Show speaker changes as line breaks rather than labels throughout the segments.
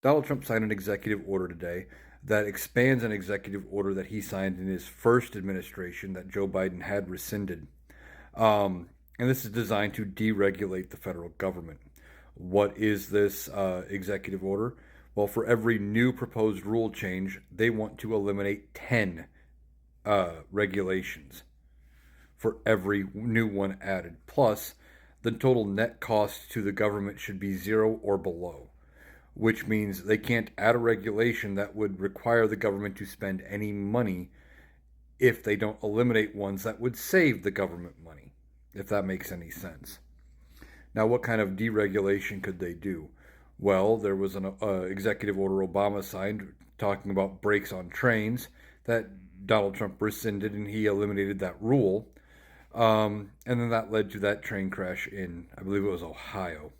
Donald Trump signed an executive order today that expands an executive order that he signed in his first administration that Joe Biden had rescinded. And this is designed to deregulate the federal government. What is this executive order? Well, for every new proposed rule change, they want to eliminate 10 regulations for every new one added. Plus, the total net cost to the government should be zero or below, which means they can't add a regulation that would require the government to spend any money if they don't eliminate ones that would save the government money, if that makes any sense. Now, what kind of deregulation could they do? Well, there was an executive order Obama signed talking about brakes on trains that Donald Trump rescinded, and he eliminated that rule. And then that led to that train crash in, I believe it was Ohio.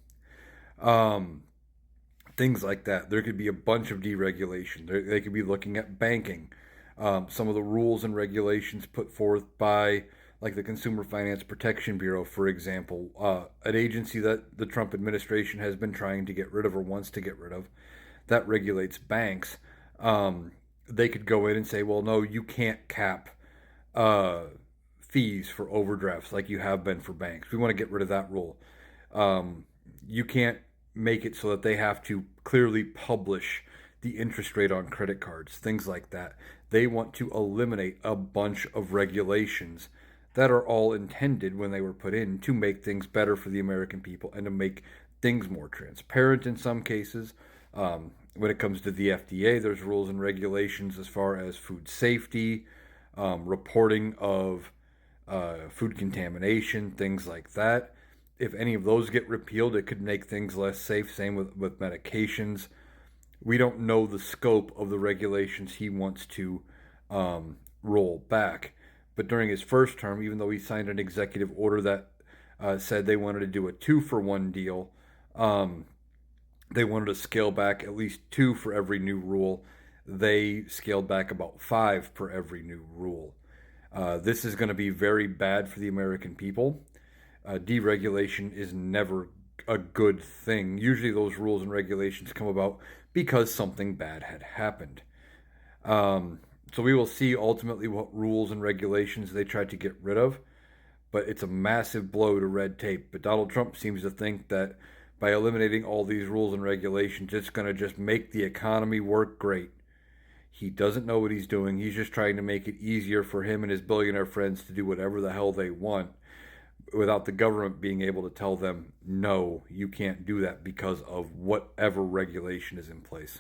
Um, Things like that. There could be a bunch of deregulation. They could be looking at banking. Some of the rules and regulations put forth by, like the Consumer Finance Protection Bureau, for example, an agency that the Trump administration has been trying to get rid of or wants to get rid of, that regulates banks. They could go in and say, well, no, you can't cap uh, fees for overdrafts like you have been for banks. We want to get rid of that rule. You can't make it so that they have to clearly publish the interest rate on credit cards, things like that. They want to eliminate a bunch of regulations that are all intended when they were put in to make things better for the American people and to make things more transparent in some cases. When it comes to the FDA, there's rules and regulations as far as food safety, reporting of food contamination, things like that. If any of those get repealed, it could make things less safe. Same with medications. We don't know the scope of the regulations he wants to roll back. But during his first term, even though he signed an executive order that said they wanted to do a 2-for-1 deal, they wanted to scale back at least 2 for every new rule. They scaled back about 5 per every new rule. This is going to be very bad for the American people. Deregulation is never a good thing. Usually, those rules and regulations come about because something bad had happened. So we will see ultimately what rules and regulations they try to get rid of, but it's a massive blow to red tape. But Donald Trump seems to think that by eliminating all these rules and regulations, it's going to just make the economy work great. He doesn't know what he's doing. He's just trying to make it easier for him and his billionaire friends to do whatever the hell they want without the government being able to tell them, no, you can't do that because of whatever regulation is in place.